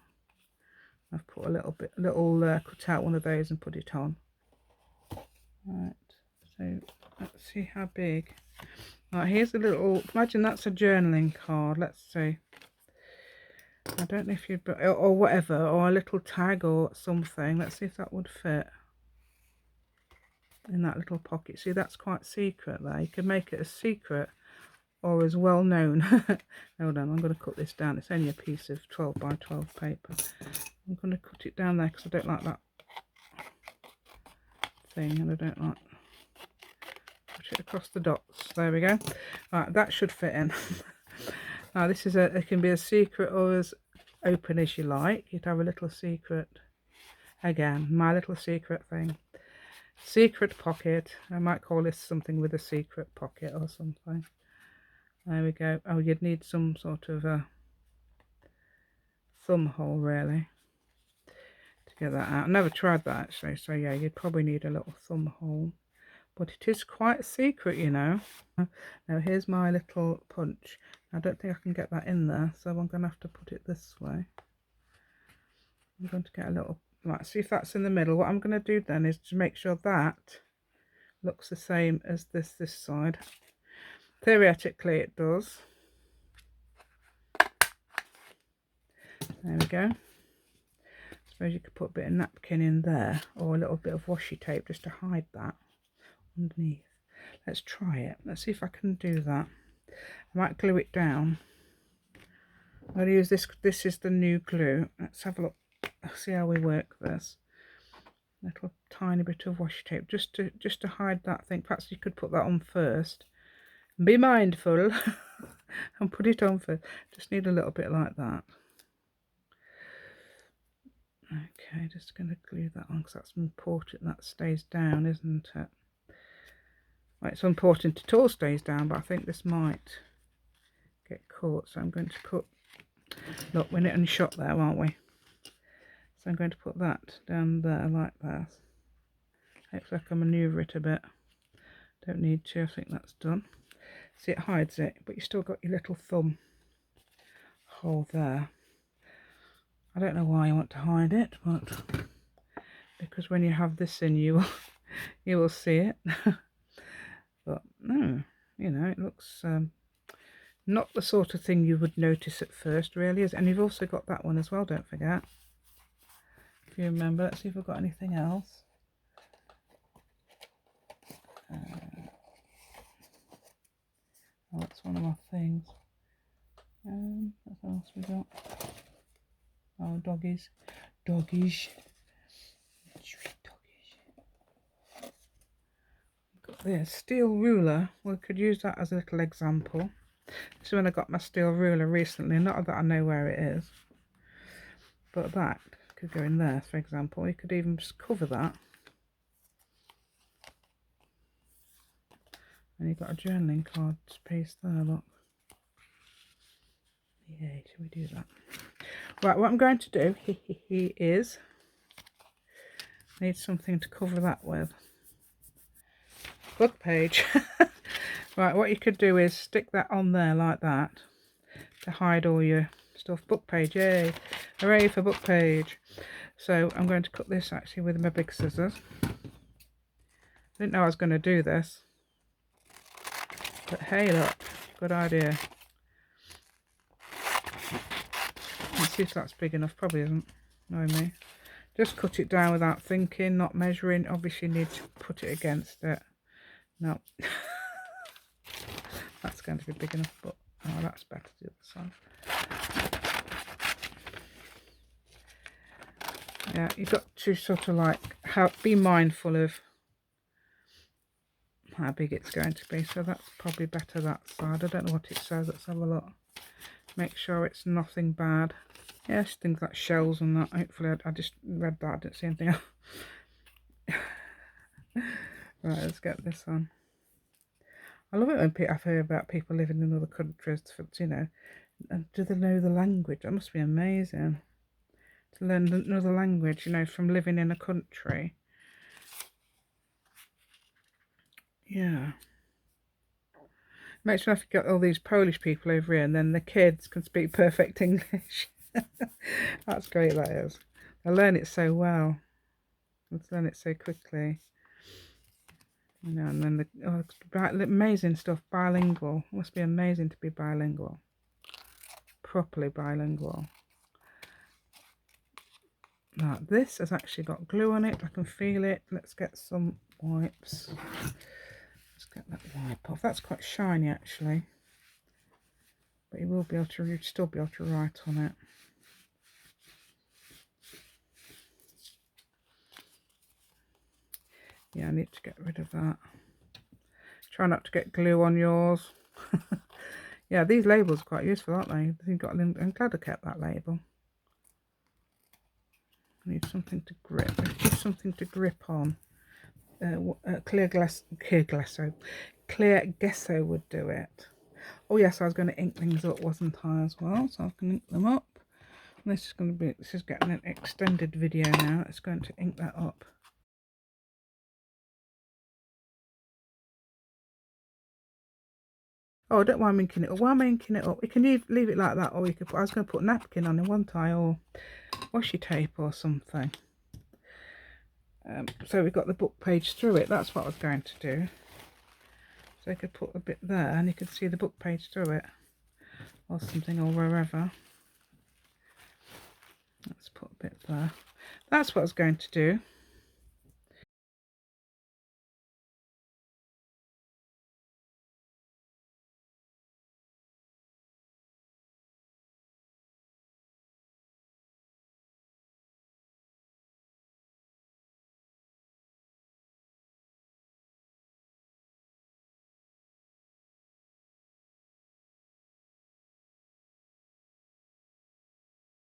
I've put a little cut out one of those and put it on. Right, so let's see how big. Right, here's a little, imagine that's a journaling card. Let's see. I don't know if you'd, or whatever, or a little tag or something. Let's see if that would fit in that little pocket. See, that's quite secret there. You can make it as secret or as well known. Hold on, I'm going to cut this down. It's only a piece of 12 by 12 paper. I'm going to cut it down there because I don't like that thing, and I don't like put it across the dots. There we go. Right, that should fit in. Now this is it can be as secret or as open as you like. You'd have a little secret, again, my little secret thing. Secret pocket. I might call this something with a secret pocket or something. There we go. Oh, you'd need some sort of a thumb hole really to get that out. I never tried that actually, so yeah, you'd probably need a little thumb hole, but it is quite secret, you know. Now here's my little punch. I don't think I can get that in there, so I'm going to have to put it this way. I'm going to get a little, right, see if that's in the middle. What I'm going to do then is to make sure that looks the same as this side. Theoretically it does. There we go. I suppose you could put a bit of napkin in there, or a little bit of washi tape just to hide that underneath. Let's try it. Let's see if I can do that. I might glue it down. I'm going to use this. This is the new glue. Let's have a look. See how we work this. Little tiny bit of washi tape just to hide that thing. Perhaps you could put that on first. Be mindful and put it on first. Just need a little bit like that. Okay, just going to glue that on because that's important. That stays down, isn't it? Well, it's important it all stays down, but I think this might get caught. So I'm going to put, look, we're knitting shot there, aren't we? So I'm going to put that down there like that. Hopefully I can manoeuvre it a bit. Don't need to, I think that's done. See, it hides it, but you still got your little thumb hole there. I don't know why you want to hide it, but because when you have this in, you will see it. But no, you know, it looks not the sort of thing you would notice at first, really. And you've also got that one as well, don't forget. If you remember, let's see if we've got anything else. Oh, that's one of my things. What else we got? Oh, doggies. Doggies. Got this steel ruler. We could use that as a little example. This is when I got my steel ruler recently. Not that I know where it is. But that could go in there, for example. You could even just cover that. And you've got a journaling card piece there, look. Yay, should we do that? Right, what I'm going to do is need something to cover that with. Book page. Right, what you could do is stick that on there like that to hide all your stuff. Book page, yay! Hooray for book page. So I'm going to cut this actually with my big scissors. I didn't know I was going to do this. But hey, look, good idea. Let's see if that's big enough. Probably isn't, knowing me. Just cut it down without thinking, not measuring. Obviously you need to put it against it. No. That's going to be big enough, but oh, that's better the other side. Yeah, you've got to sort of like be mindful of how big it's going to be. So that's probably better that side. I don't know what it says. Let's have a look. Make sure it's nothing bad. Yes, things like shells and that. Hopefully I just read that. I didn't see anything else. Right, let's get this on. I love it when I hear about people living in other countries, you know, and do they know the language? That must be amazing. To learn another language, you know, from living in a country. Yeah. Makes me laugh, you got all these Polish people over here, and then the kids can speak perfect English. That's great, that is. They learn it so well. They learn it so quickly. You know, and then amazing stuff, bilingual. It must be amazing to be bilingual. Properly bilingual. Now this has actually got glue on it. I can feel it. Let's get some wipes. Let's get that wipe off. That's quite shiny actually, but you will be able to, you'd still be able to write on it. Yeah, I need to get rid of that. Try not to get glue on yours. Yeah, these labels are quite useful, aren't they? You've got, I'm glad I kept that label. I need something to grip. Just something to grip on. Clear gesso would do it. Oh yes, I was going to ink things up, wasn't I, as well? So I can ink them up. And this is going to be, this is getting an extended video now. It's going to ink that up. Oh, I don't mind inking it up. Why am I inking it up? You can leave it like that, or you could put, I was going to put napkin on it, wasn't I, or washi tape or something. So we've got the book page through it. That's what I was going to do. So I could put a bit there and you could see the book page through it, or something, or wherever. Let's put a bit there. That's what I was going to do.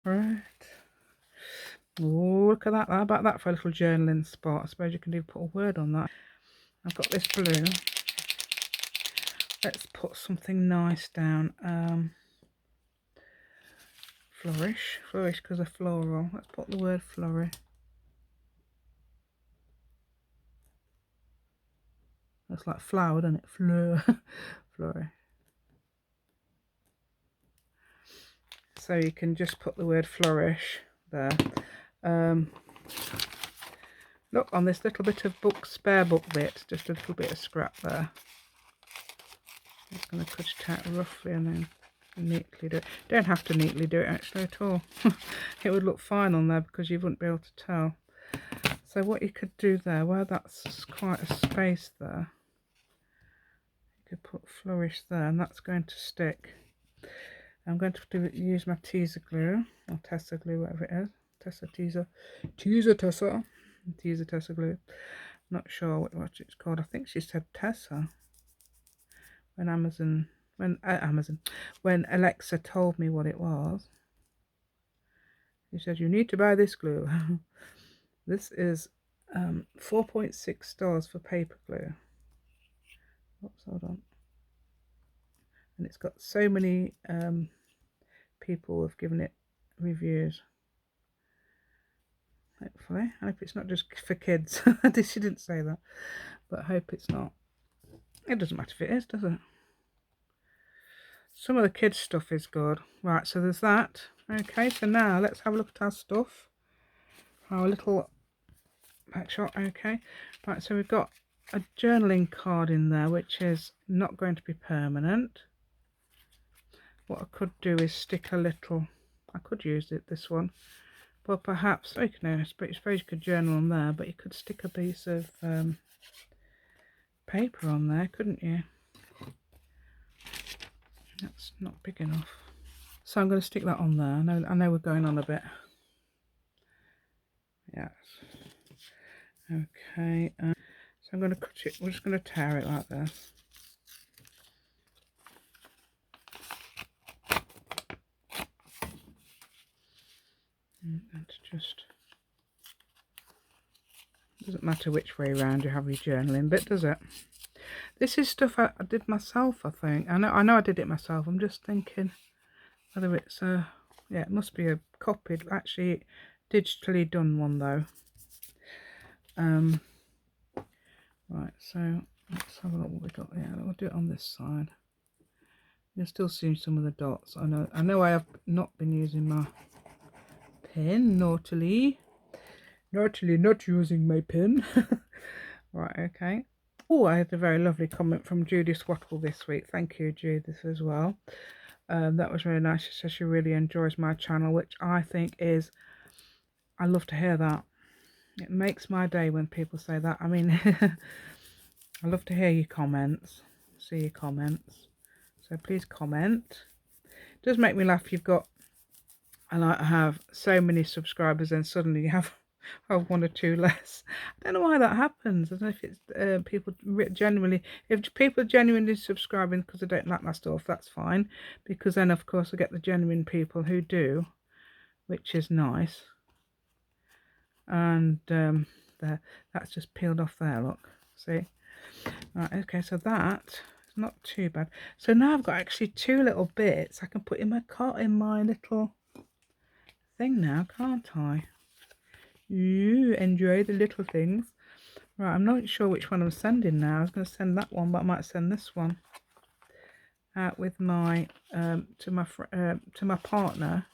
Right. Oh, look at that. How about that for a little journaling spot? I suppose you can do put a word on that. I've got this blue. Let's put something nice down. Flourish because of floral. Let's put the word flourish. That's like flower, doesn't it? Fleur. Flourish. So you can just put the word flourish there. Look, on this little bit of spare book bit, just a little bit of scrap there. I'm just going to cut it out roughly and then neatly do it. Don't have to neatly do it actually at all. It would look fine on there because you wouldn't be able to tell. So what you could do there, where that's quite a space there, you could put flourish there, and that's going to stick. I'm going to use my teaser glue, or Tessa glue, whatever it is. Tessa glue. Not sure what it's called. I think she said Tessa when when Alexa told me what it was. She said, you need to buy this glue. This is 4.6 stars for paper glue. Oops, hold on. And it's got so many people have given it reviews. Hopefully. I hope it's not just for kids. She didn't say that, but I hope it's not. It doesn't matter if it is, does it? Some of the kids' stuff is good. Right, so there's that. Okay, so now let's have a look at our stuff. Our little pack shot. Okay, right, so we've got a journaling card in there, which is not going to be permanent. What I could do is stick a little, I could use this one, but perhaps, I suppose you could journal on there, but you could stick a piece of paper on there, couldn't you? That's not big enough. So I'm going to stick that on there. I know we're going on a bit. Yes. Okay. So I'm going to cut it. We're just going to tear it like this. And just doesn't matter which way around you have your journaling bit, does it? This is stuff I did myself, I think. I know I did it myself. I'm just thinking whether it's yeah, it must be a copied, actually digitally done one though. Right, so let's have a look what we got here. I'll do it on this side. You'll still see some of the dots. I know I have not been using my pen naughtily not using my pen. Right, okay. Oh, I had a very lovely comment from Judy Swattle this week. Thank you, Judith, as well. That was really nice. She says she really enjoys my channel, which I think is, I love to hear that. It makes my day when people say that. I mean, I love to hear your comments, see your comments. So please comment. It does make me laugh. You've got, I like to have so many subscribers and suddenly you have one or two less. I don't know why that happens. I don't know if it's people genuinely, if people are genuinely subscribing because they don't like my stuff, that's fine. Because then of course I get the genuine people who do, which is nice. And there, that's just peeled off there, look, see. Right, okay, so that is not too bad. So now I've got actually two little bits I can put in my little thing now, can't I? You enjoy the little things. Right, I'm not sure which one I'm sending now. I was going to send that one, but I might send this one out with my to my partner.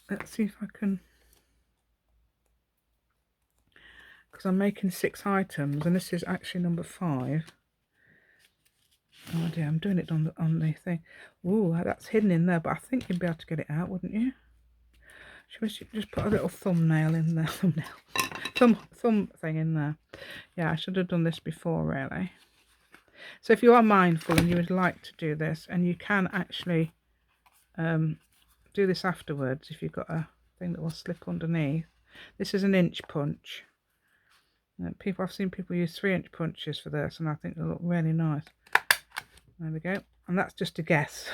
Let's see if I can, because I'm making 6 items and this is actually number 5. Oh dear, I'm doing it on the thing. Ooh, that's hidden in there, but I think you'd be able to get it out, wouldn't you? Should we just put a little thumbnail in there? Thumb thing in there. Yeah, I should have done this before, really. So if you are mindful and you would like to do this, and you can actually do this afterwards if you've got a thing that will slip underneath. This is an inch punch. I've seen people use 3-inch punches for this, and I think they look really nice. There we go. And that's just a guess.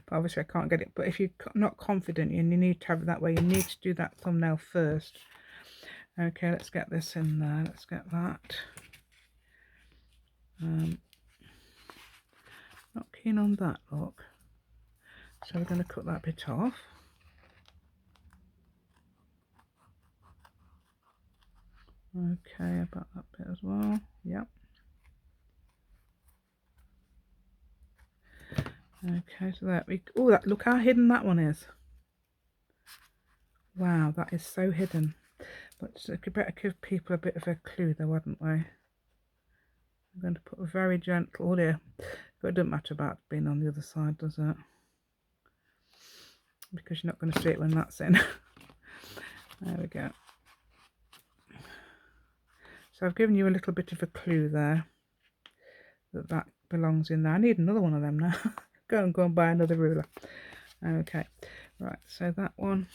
But obviously I can't get it. But if you're not confident and you need to have it that way, you need to do that thumbnail first. Okay, let's get this in there. Let's get that. Not keen on that look. So we're going to cut that bit off. Okay, about that bit as well. Yep. Okay, so there we go. Oh, look how hidden that one is. Wow, that is so hidden. But we better give people a bit of a clue though, wouldn't we? I'm going to put a very gentle, oh dear, but it doesn't matter about being on the other side, does it? Because you're not going to see it when that's in. There we go. So I've given you a little bit of a clue there that belongs in there. I need another one of them now. Go and buy another ruler. Okay, right, so that one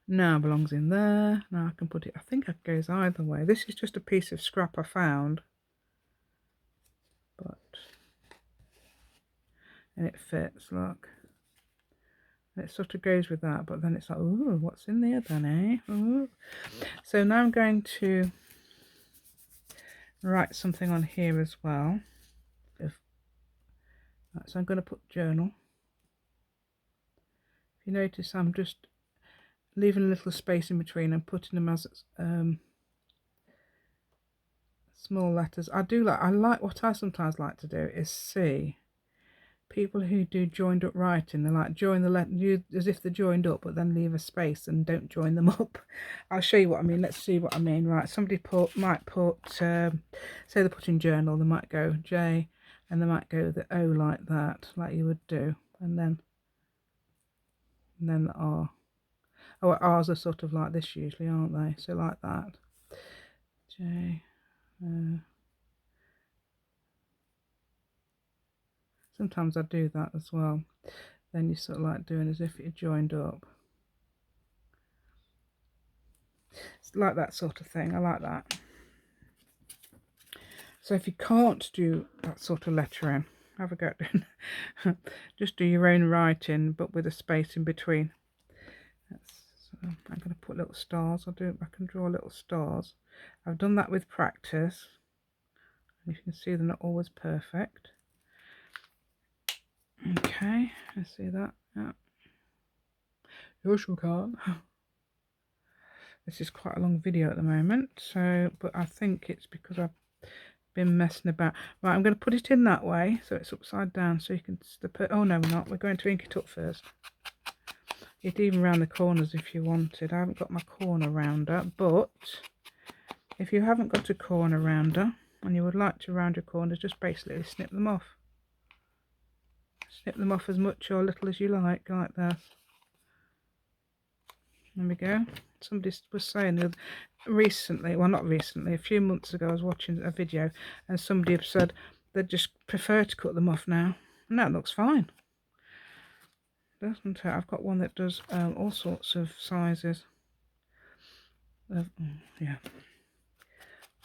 now belongs in there. Now I can put it, I think it goes either way. This is just a piece of scrap I found, but and it fits, look. And it sort of goes with that, but then it's like, ooh, what's in there then, eh? Ooh. So now I'm going to write something on here as well. So I'm going to put journal. If you notice, I'm just leaving a little space in between and putting them as small letters. I like what I sometimes like to do is see people who do joined up writing. They like join the letter as if they're joined up, but then leave a space and don't join them up. I'll show you what I mean. Let's see what I mean. Right, somebody might put say they're putting journal, they might go J and they might go the O like that, like you would do, and then the R. Oh, R's are sort of like this usually, aren't they? So like that. J. Sometimes I do that as well. Then you sort of like doing as if you're joined up. It's like that sort of thing. I like that. So if you can't do that sort of lettering, have a go at doing just do your own writing, but with a space in between. I'm going to put little stars. I can draw little stars. I've done that with practice. You can see they're not always perfect. Okay, I see that. Yeah. Yes, we can. This is quite a long video at the moment, so but I think it's because I've been messing about. Right, I'm going to put it in that way so it's upside down so you can oh no, we're not. We're going to ink it up first. You'd even round the corners if you wanted. I haven't got my corner rounder, but if you haven't got a corner rounder and you would like to round your corners, just basically snip them off. Snip them off as much or little as you like this. There we go. Somebody was saying recently, well not recently, a few months ago I was watching a video and somebody had said they just prefer to cut them off now. And that looks fine, doesn't it? I've got one that does all sorts of sizes. Yeah,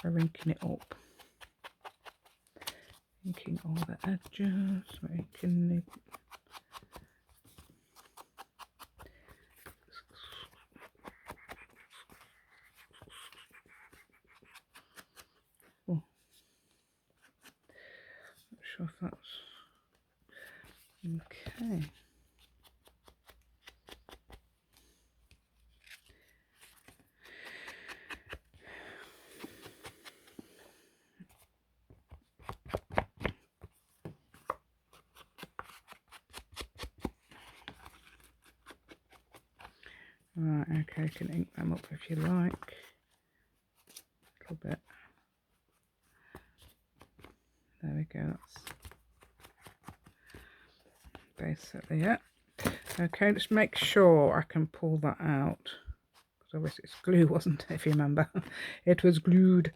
I'm inking it up. Inking all the edges, making it. Oh, not sure if that's okay. Right, okay, you can ink them up if you like. A little bit. There we go, that's basically it. Okay, just make sure I can pull that out. Because obviously it's glue, wasn't it, if you remember? It was glued.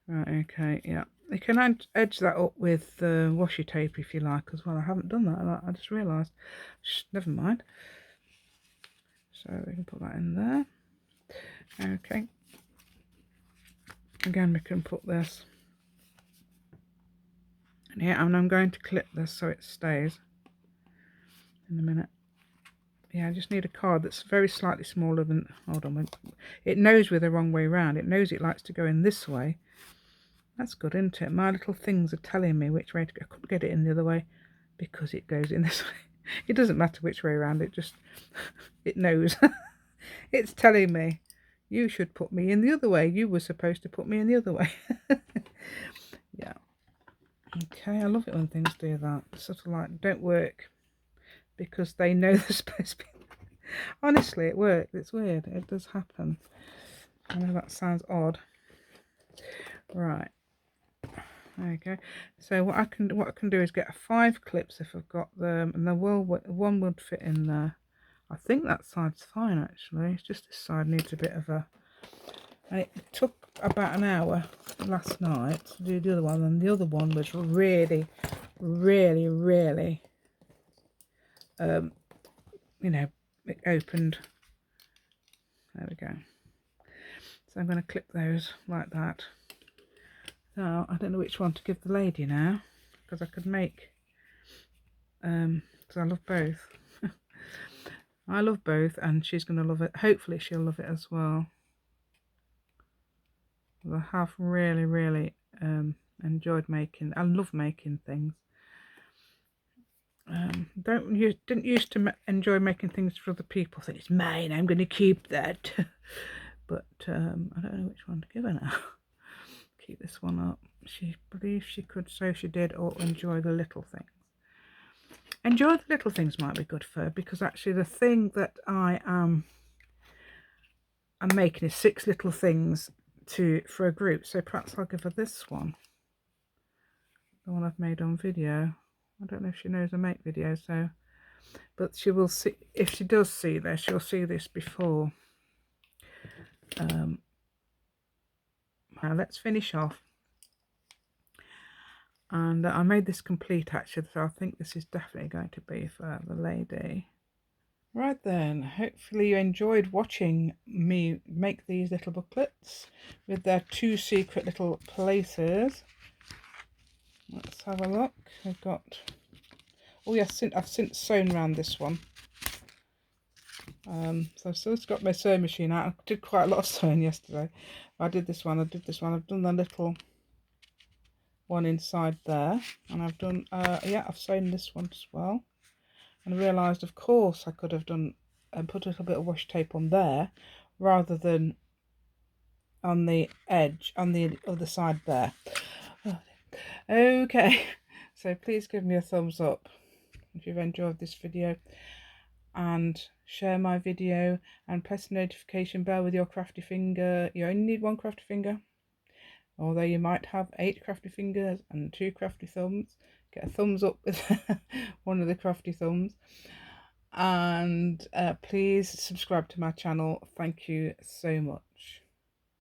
Right, okay, yeah. You can edge that up with washi tape if you like as well. I haven't done that, I just realised. Never mind. So we can put that in there. Okay. Again, we can put this in here, and I'm going to clip this so it stays in a minute. Yeah, I just need a card that's very slightly smaller than, hold on, it knows we're the wrong way around. It knows it likes to go in this way. That's good, isn't it? My little things are telling me which way to go. I couldn't get it in the other way because it goes in this way. It doesn't matter which way around, it just, it knows. It's telling me, you should put me in the other way. You were supposed to put me in the other way. Yeah. Okay, I love it when things do that. Sort of like, don't work because they know they're supposed to be. Honestly, it worked. It's weird. It does happen. I know that sounds odd. Right. There you go. So what I can do is get 5 clips if I've got them, and one would fit in there. I think that side's fine actually. It's just this side needs a bit of a. And it took about an hour last night to do the other one, and the other one was really, really, really, you know, it opened. There we go. So I'm going to clip those like that. Now, I don't know which one to give the lady now, because I could make, because I love both. I love both, and she's going to love it. Hopefully she'll love it as well. I have really, really enjoyed making, I love making things. Didn't used to enjoy making things for other people. I think it's mine, I'm going to keep that. But I don't know which one to give her now. Keep this one up. She believes she could, so she did, or enjoy the little things. Enjoy the little things might be good for her, because actually the thing that I'm making is 6 little things for a group. So perhaps I'll give her this one, the one I've made on video. I don't know if she knows I make videos, so, but she will see, if she does see this, she'll see this before. Now let's finish off. And I made this complete actually, so I think this is definitely going to be for the lady. Right then, hopefully you enjoyed watching me make these little booklets with their 2 secret little places. Let's have a look. We've got, oh yes, I've since sewn around this one. So I've still got my sewing machine out. I did quite a lot of sewing yesterday. I did this one, I've done the little one inside there, and I've done, yeah, I've sewn this one as well. And I realised, of course, I could have done and put a little bit of washi tape on there rather than on the edge, on the other side there. Okay, so please give me a thumbs up if you've enjoyed this video, and share my video, and press the notification bell with your crafty finger. You only need 1 crafty finger, although you might have 8 crafty fingers and 2 crafty thumbs. Get a thumbs up with one of the crafty thumbs. and please subscribe to my channel. Thank you so much.